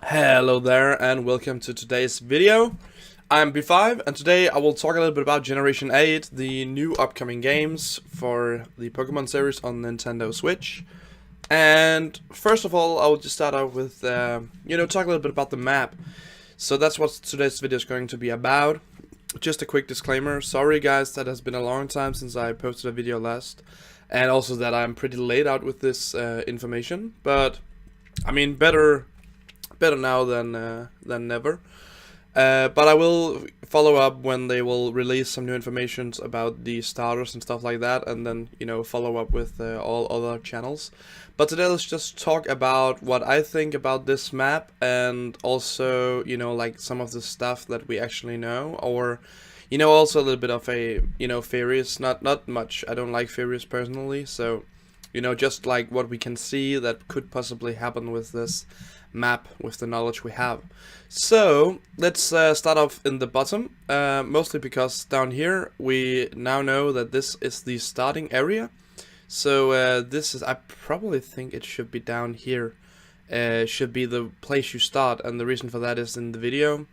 Hello there and welcome to today's video. I'm B5 and today I will talk a little bit about Generation 8, the new upcoming games for the Pokemon series on Nintendo Switch. And first of all, I will just start out with, talk a little bit about the map. So that's what today's video is going to be about. Just a quick disclaimer, sorry guys that has been a long time since I posted a video last. And also that I'm pretty late out with this information, but I mean better now than never. But I will follow up when they will release some new information about the starters and stuff like that, and then follow up with all other channels. But today let's just talk about what I think about this map, and also like some of the stuff that we actually know, or also a little bit of a theories. Not much. I don't like theories personally, so just like what we can see that could possibly happen with this map with the knowledge we have. So let's start off in the bottom, mostly because down here we now know that this is the starting area. So this is, I probably think it should be down here, should be the place you start, and the reason for that is in the video,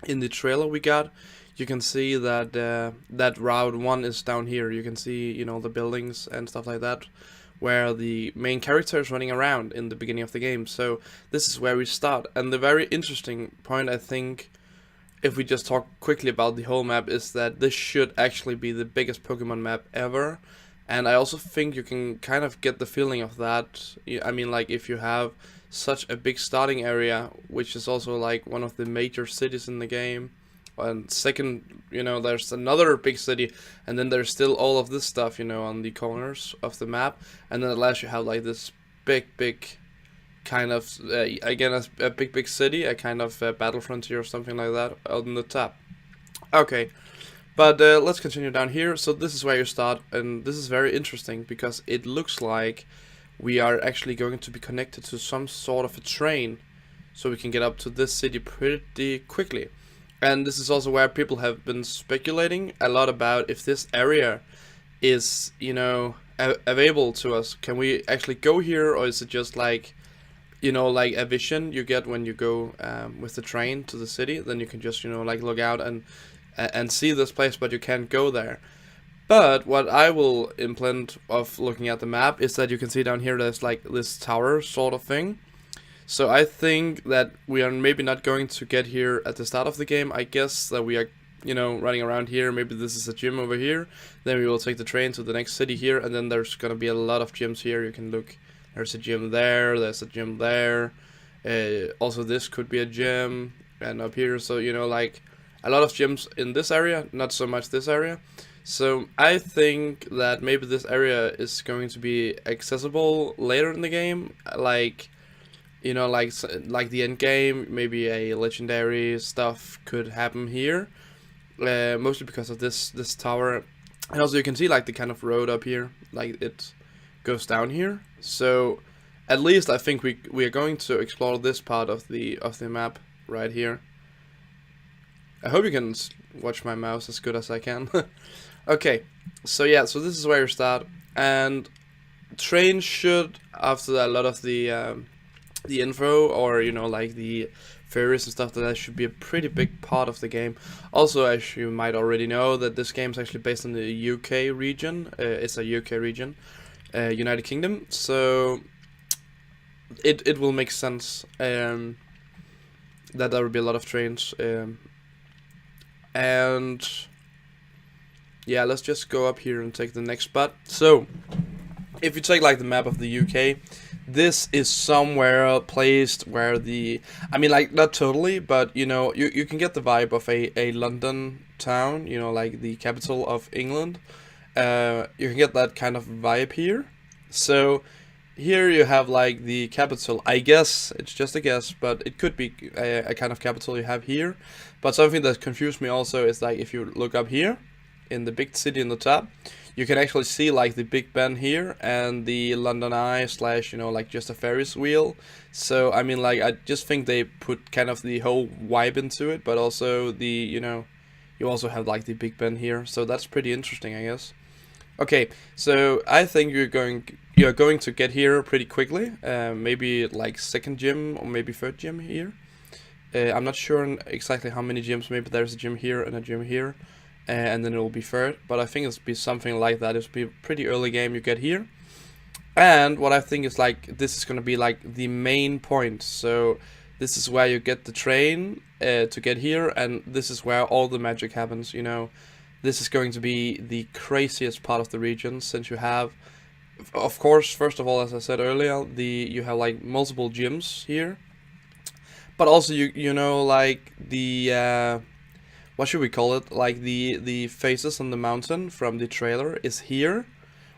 in the trailer we got, you can see that that Route 1 is down here. You can see the buildings and stuff like that, where the main character is running around in the beginning of the game. So this is where we start, and the very interesting point, I think, if we just talk quickly about the whole map, is that this should actually be the biggest Pokemon map ever. And I also think you can kind of get the feeling of that. I mean, like, if you have such a big starting area, which is also like one of the major cities in the game, and second, there's another big city, and then there's still all of this stuff, on the corners of the map, and then at last you have like this big kind of, again, a big city, a kind of battle frontier or something like that out on the top. Okay, but let's continue down here. So this is where you start, and this is very interesting because it looks like we are actually going to be connected to some sort of a train, so we can get up to this city pretty quickly. And this is also where people have been speculating a lot about if this area is, available to us. Can we actually go here, or is it just like, like a vision you get when you go with the train to the city? Then you can just, like look out and see this place, but you can't go there. But what I will implement of looking at the map is that you can see down here there's like this tower sort of thing. So I think that we are maybe not going to get here at the start of the game. I guess that we are, running around here. Maybe this is a gym over here. Then we will take the train to the next city here, and then there's gonna be a lot of gyms here. You can look. There's a gym there. There's a gym there. Also, this could be a gym, and up here. So like a lot of gyms in this area, not so much this area. So I think that maybe this area is going to be accessible later in the game, like. Like the end game, maybe a legendary stuff could happen here, mostly because of this tower, and also you can see like the kind of road up here, like it goes down here. So at least I think we are going to explore this part of the map right here. I hope you can watch my mouse as good as I can. Okay, so yeah, so this is where you start, and train should, after a lot of the info, or like the fairies and stuff, that should be a pretty big part of the game. Also, as you might already know, that this game is actually based in the UK region. It's a UK region, United Kingdom, so it will make sense that there will be a lot of trains, and yeah, let's just go up here and take the next spot. So if you take like the map of the UK, this is somewhere placed where I mean, like, not totally, but you can get the vibe of a London town, like the capital of England. You can get that kind of vibe here. So here you have like the capital. I guess it's just a guess, but it could be a kind of capital you have here. But something that confused me also is like, if you look up here in the big city in the top, you can actually see like the Big Ben here and the London Eye / like just a Ferris wheel. So I mean, like, I just think they put kind of the whole vibe into it, but also the you also have like the Big Ben here. So that's pretty interesting, I guess. Okay, so I think you're going to get here pretty quickly. Maybe like second gym or maybe third gym here. I'm not sure exactly how many gyms. Maybe there's a gym here and a gym here, and then it will be third. But I think it'll be something like that. It'll be a pretty early game you get here. And what I think is like, this is gonna be like the main point. So this is where you get the train to get here, and this is where all the magic happens, you know. This is going to be the craziest part of the region, since you have, of course, first of all, as I said earlier, you have like multiple gyms here. But also you know, like the what should we call it? Like the faces on the mountain from the trailer is here,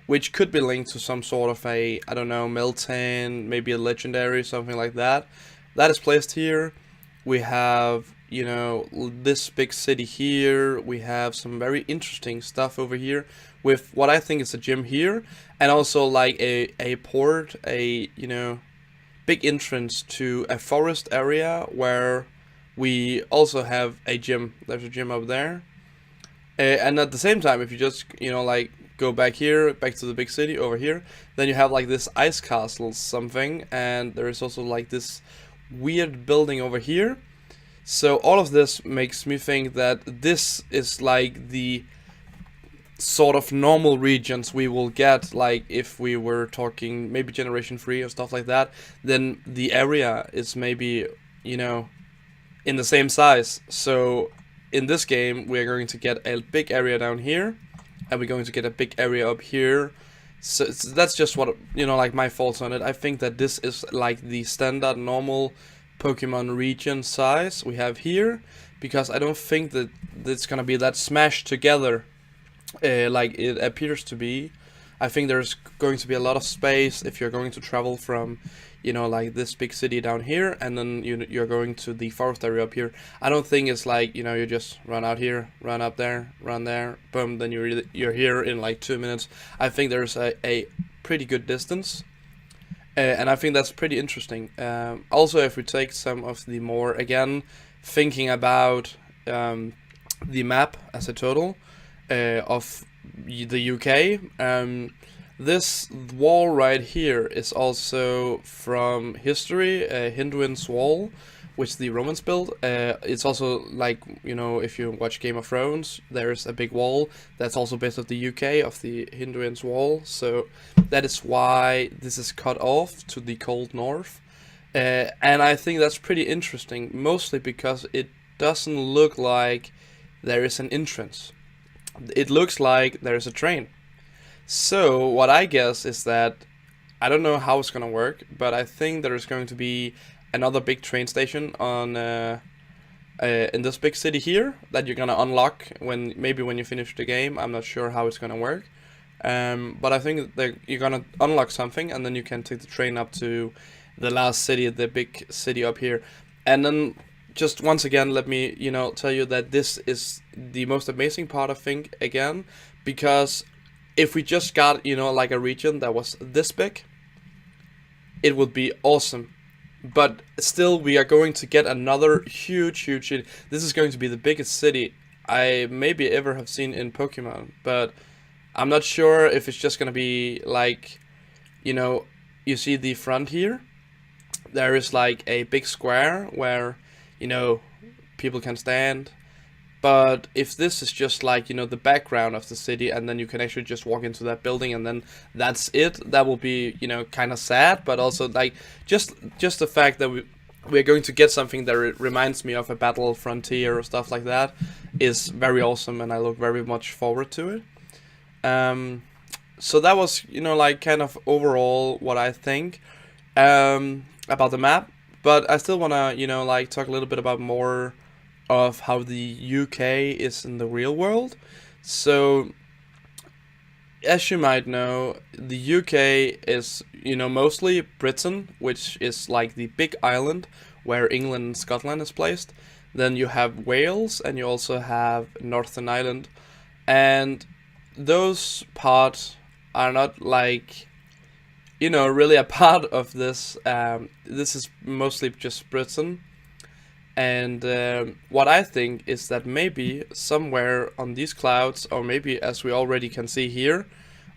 which could be linked to some sort of a, I don't know, Milton, maybe a legendary, something like that. That is placed here. We have, you know, this big city here. We have some very interesting stuff over here with what I think is a gym here, and also like a port, you know, big entrance to a forest area where we also have a gym. There's a gym up there. And at the same time, if you just, you know, like go back here, back to the big city over here, then you have like this ice castle something, and there is also like this weird building over here. So all of this makes me think that this is like the sort of normal regions we will get, like if we were talking maybe Generation 3 or stuff like that, then the area is maybe, you know, in the same size. So in this game we're going to get a big area down here, and we're going to get a big area up here. So that's just what, you know, like my thoughts on it. I think that this is like the standard normal Pokemon region size we have here, because I don't think that it's gonna be that smashed together like it appears to be. I think there's going to be a lot of space if you're going to travel from, you know, like this big city down here, and then you're going to the forest area up here. I don't think it's like, you know, you just run out here, run up there, run there, boom, then you're here in like 2 minutes. I think there's a pretty good distance. And I think that's pretty interesting. Also, if we take some of the more, again, thinking about the map as a total of the UK, this wall right here is also from history, Hinduin's wall, which the Romans built. It's also like, you know, if you watch Game of Thrones, there's a big wall that's also based off the UK, of the Hinduin's wall. So that is why this is cut off to the cold north. And I think that's pretty interesting, mostly because it doesn't look like there is an entrance. It looks like there is a train. So what I guess is that, I don't know how it's gonna work, but I think there is going to be another big train station on in this big city here that you're gonna unlock when you finish the game. I'm not sure how it's gonna work, but I think that you're gonna unlock something, and then you can take the train up to the last city, the big city up here. And then just once again, let me, you know, tell you that this is the most amazing part, I think, again, because if we just got, you know, like a region that was this big, it would be awesome. But still, we are going to get another huge city. This is going to be the biggest city I maybe ever have seen in Pokemon. But I'm not sure if it's just going to be like, you know, you see the front here. There is like a big square where, you know, people can stand. But if this is just like, you know, the background of the city, and then you can actually just walk into that building and then that's it, that will be, you know, kind of sad. But also like just the fact that we're going to get something that reminds me of a Battle Frontier or stuff like that is very awesome, and I look very much forward to it. So that was, you know, like kind of overall what I think about the map. But I still want to, you know, like talk a little bit about more of how the UK is in the real world. So, as you might know, the UK is, you know, mostly Britain, which is like the big island where England and Scotland is placed. Then you have Wales, and you also have Northern Ireland. And those parts are not like, you know, really a part of this. This is mostly just Britain. And what I think is that maybe somewhere on these clouds, or maybe as we already can see here,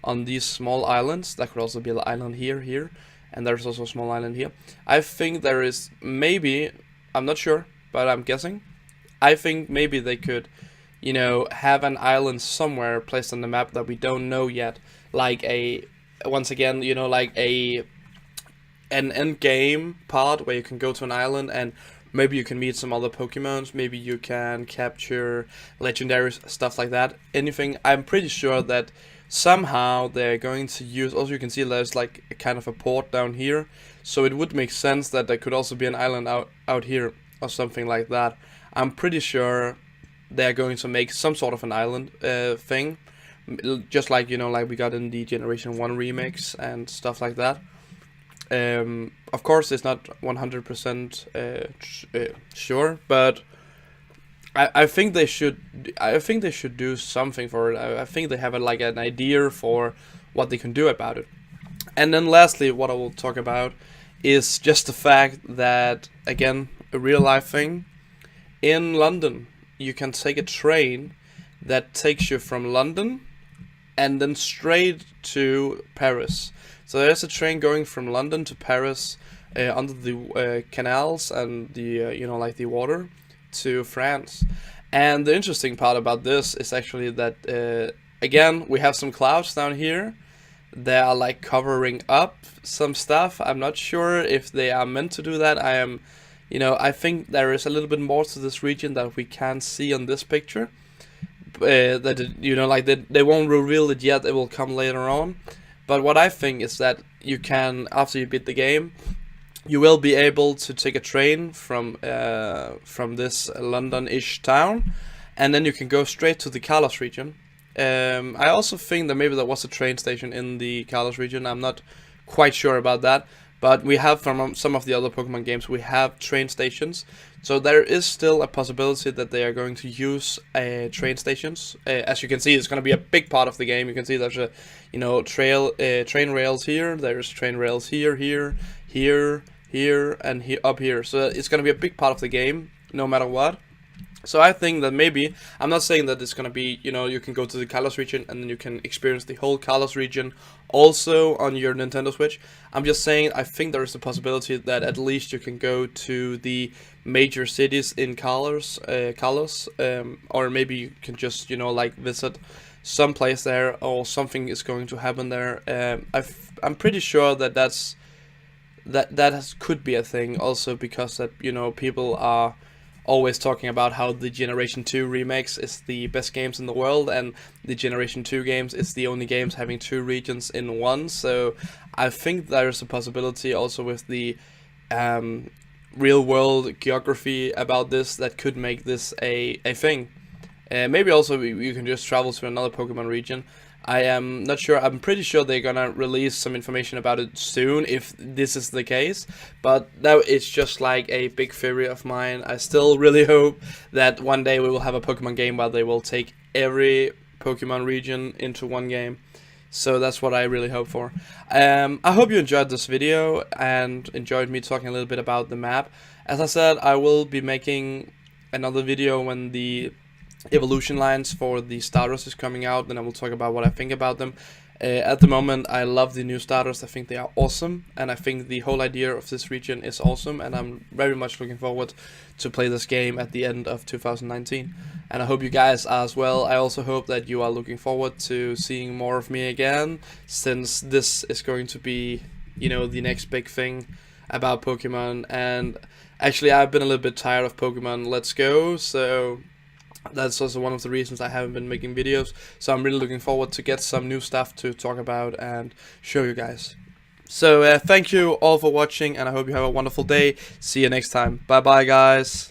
on these small islands, that could also be the island here, and there's also a small island here. I think there is maybe, I'm not sure, but I'm guessing. I think maybe they could, you know, have an island somewhere placed on the map that we don't know yet, like once again, you know, like an end game part where you can go to an island and maybe you can meet some other Pokemons, maybe you can capture legendaries, stuff like that. Anything. I'm pretty sure that somehow they're going to use, also you can see there's like a kind of a port down here, so it would make sense that there could also be an island out here or something like that. I'm pretty sure they're going to make some sort of an island thing, just like, you know, like we got in the Generation 1 remix and stuff like that. Of course, it's not 100% sure, but I think they should. I think they should do something for it. I think they have like an idea for what they can do about it. And then lastly, what I will talk about is just the fact that, again, a real life thing. In London, you can take a train that takes you from London and then straight to Paris. So there's a train going from London to Paris under the canals and the you know, like the water to France. And the interesting part about this is actually that again, we have some clouds down here. They are like covering up some stuff. I'm not sure if they are meant to do that. You know, I think there is a little bit more to this region that we can't see on this picture. You know, like they won't reveal it yet. It will come later on. But what I think is that you can, after you beat the game, you will be able to take a train from this London-ish town, and then you can go straight to the Kalos region. I also think that maybe there was a train station in the Kalos region. I'm not quite sure about that, but we have from some of the other Pokemon games, we have train stations. So there is still a possibility that they are going to use train stations. As you can see, it's going to be a big part of the game. You can see there's a, you know, train rails here. There's train rails here, and here up here. So it's going to be a big part of the game, no matter what. So I think that maybe, I'm not saying that it's going to be, you know, you can go to the Kalos region and then you can experience the whole Kalos region also on your Nintendo Switch. I'm just saying I think there is a possibility that at least you can go to the major cities in Kalos, or maybe you can just, you know, like visit some place there, or something is going to happen there. I'm pretty sure that could be a thing also, because that, you know, people are always talking about how the Generation 2 remakes is the best games in the world, and the Generation 2 games is the only games having 2 regions in one. So I think there's a possibility also with the real world geography about this that could make this a thing. Maybe also you can just travel to another Pokemon region. I am not sure. I'm pretty sure they're gonna release some information about it soon if this is the case, but that is just like a big theory of mine. I still really hope that one day we will have a Pokemon game where they will take every Pokemon region into one game. So that's what I really hope for. I hope you enjoyed this video and enjoyed me talking a little bit about the map. As I said, I will be making another video when the evolution lines for the starters is coming out, then I will talk about what I think about them. At the moment, I love the new starters. I think they are awesome, and I think the whole idea of this region is awesome, and I'm very much looking forward to play this game at the end of 2019. And I hope you guys are as well. I also hope that you are looking forward to seeing more of me again, since this is going to be, you know, the next big thing about Pokemon. And actually, I've been a little bit tired of Pokemon Let's Go, so that's also one of the reasons I haven't been making videos. So I'm really looking forward to get some new stuff to talk about and show you guys. So thank you all for watching, and I hope you have a wonderful day. See you next time. Bye bye, guys.